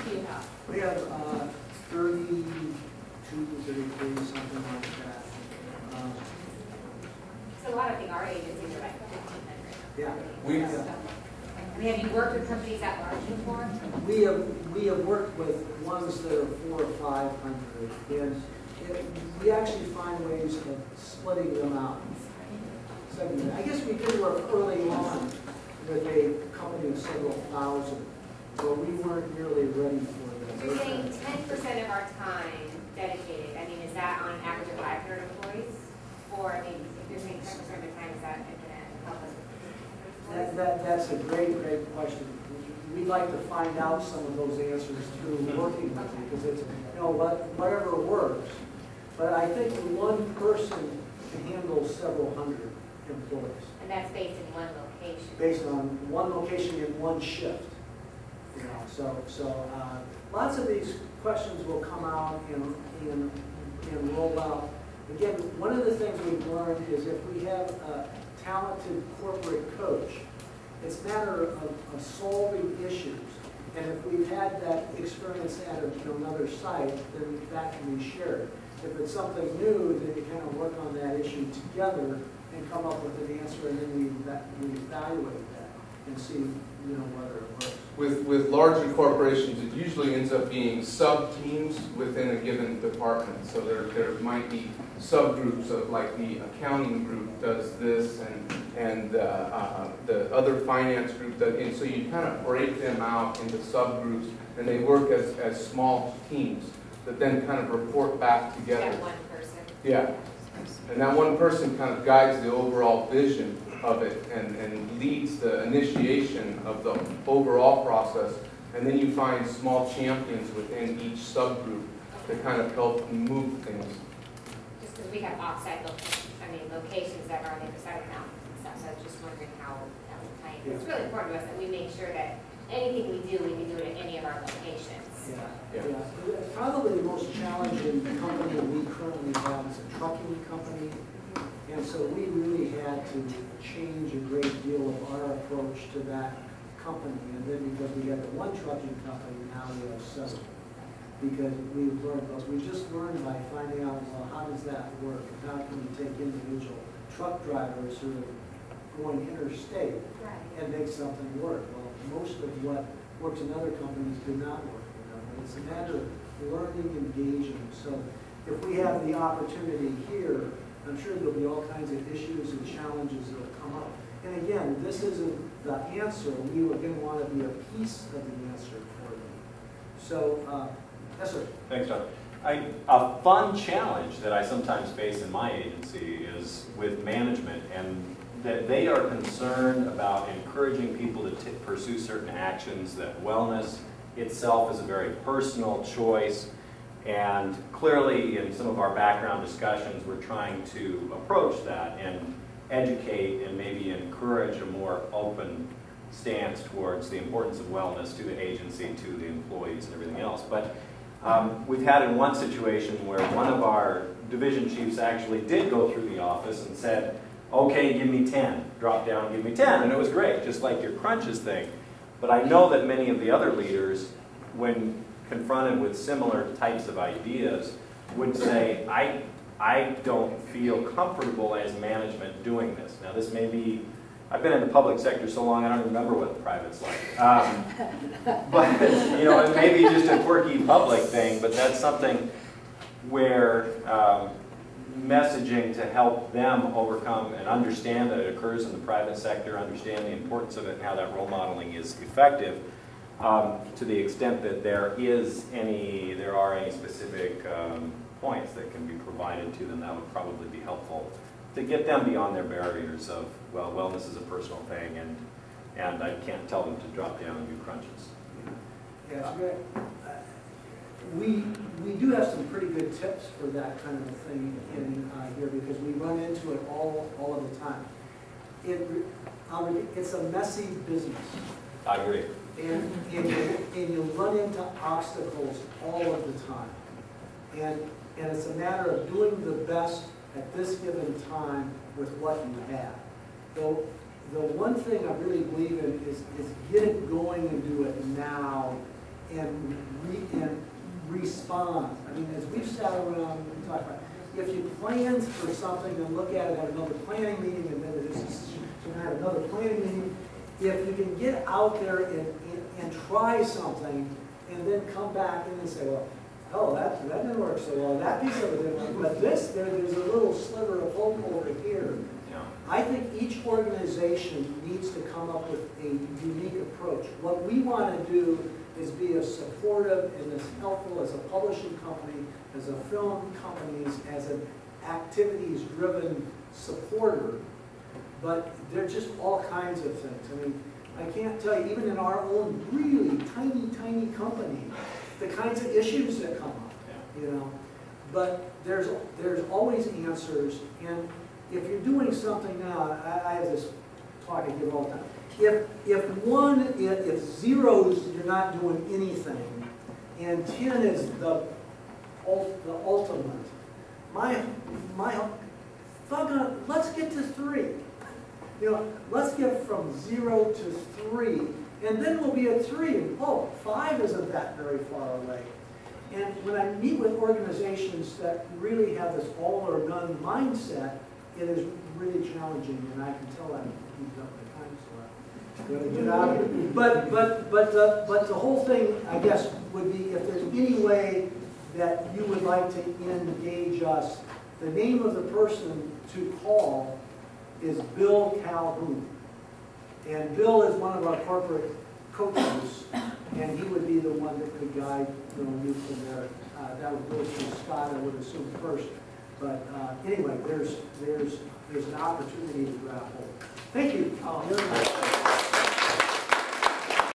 do you have? We have 32, 33, something like that. So a lot of our agencies are like 1,500. Yeah. I mean, have you worked with companies that large before? We have worked with ones that are 400 or 500, and we actually find ways of splitting them out. I guess we did work early on with a company of several thousand, but we weren't really ready for them. You're saying 10% of our time dedicated. I mean, is that on average of 500 employees? Or I mean, if you're saying 10% of the time, is that going to help us? That's a great question. We'd like to find out some of those answers through working with you, because it's, you know, whatever works. But I think one person can handle several hundred employees. And that's based in one location. Based on one location in one shift. You know, so lots of these questions will come out and roll out. Again, one of the things we've learned is if we have a talented corporate coach, it's a matter of solving issues. And if we've had that experience at another site, then that can be shared. If it's something new, then you kind of work on that issue together and come up with an answer, and then we evaluate that and see, whether it works. With larger corporations, it usually ends up being sub-teams within a given department. So there might be subgroups of, like, the accounting group does this, and the other finance group does, and so you kind of break them out into subgroups, and they work as small teams that then kind of report back together. That one person. Yeah. And that one person kind of guides the overall vision of it and leads the initiation of the overall process. And then you find small champions within each subgroup that kind of help move things. Just because we have offsite locations that are on the other side of the mountains and stuff, so I was just wondering how that would tie in. It's really important to us that we make sure that anything we do it at any of our locations. Yeah. Probably the most challenging company we currently have is a trucking company. And so we really had to change a great deal of our approach to that company. And then because we had the one trucking company, now we have several. Because we just learned by finding out, well, how does that work? And how can we take individual truck drivers who are going interstate and make something work? Well, most of what works in other companies do not work. It's a matter of learning, engaging. So if we have the opportunity here, I'm sure there'll be all kinds of issues and challenges that will come up. And again, this isn't the answer. We are going to want to be a piece of the answer for them. So, yes, sir. Thanks, John. A fun challenge that I sometimes face in my agency is with management, and that they are concerned about encouraging people to pursue certain actions, that wellness itself is a very personal choice. And clearly, in some of our background discussions, we're trying to approach that and educate and maybe encourage a more open stance towards the importance of wellness to the agency, to the employees, and everything else. But we've had in one situation where one of our division chiefs actually did go through the office and said, okay, give me 10. Drop down, give me 10. And it was great, just like your crunches thing. But I know that many of the other leaders, when confronted with similar types of ideas, would say, I don't feel comfortable as management doing this. Now this may be, I've been in the public sector so long I don't remember what the private's like. But it may be just a quirky public thing, but that's something where messaging to help them overcome and understand that it occurs in the private sector, understand the importance of it and how that role modeling is effective, to the extent that there are any specific points that can be provided to them, that would probably be helpful to get them beyond their barriers of, well, wellness is a personal thing, and I can't tell them to drop down and do crunches. Yeah, it's great. We do have some pretty good tips for that kind of thing in here, because we run into it all of the time. It's a messy business. I agree. And you run into obstacles all of the time. And it's a matter of doing the best at this given time with what you have. The one thing I really believe in is get it going and do it now, and respond. I mean, as we've sat around and talked about, if you plan for something and look at it at another planning meeting, and then it is to have another planning meeting, if you can get out there and try something, and then come back in and say, well, oh, that didn't work so well, that piece of it didn't work, but there's a little sliver of hope over here. Yeah. I think each organization needs to come up with a unique approach. What we want to do is be as supportive and as helpful as a publishing company, as a film company, as an activities-driven supporter, but there are just all kinds of things. I mean, I can't tell you, even in our own really tiny, tiny company, the kinds of issues that come up, you know. But there's always answers, and if you're doing something now, I have this talk I give all the time. If zeros, you're not doing anything, and 10 is the ultimate. Let's get to 3. You know, let's get from 0 to 3, and then we'll be at 3. And, oh, 5 isn't that very far away. And when I meet with organizations that really have this all or none mindset, it is really challenging, and I can tell that he's up the time, so I'm going to get out of here. But the whole thing, I guess, would be if there's any way that you would like to engage us, the name of the person to call is Bill Calhoun. And Bill is one of our corporate coaches, and he would be the one that could guide you from there. That would go through Scott, I would assume, first. But anyway, there's an opportunity to grab hold. Thank you.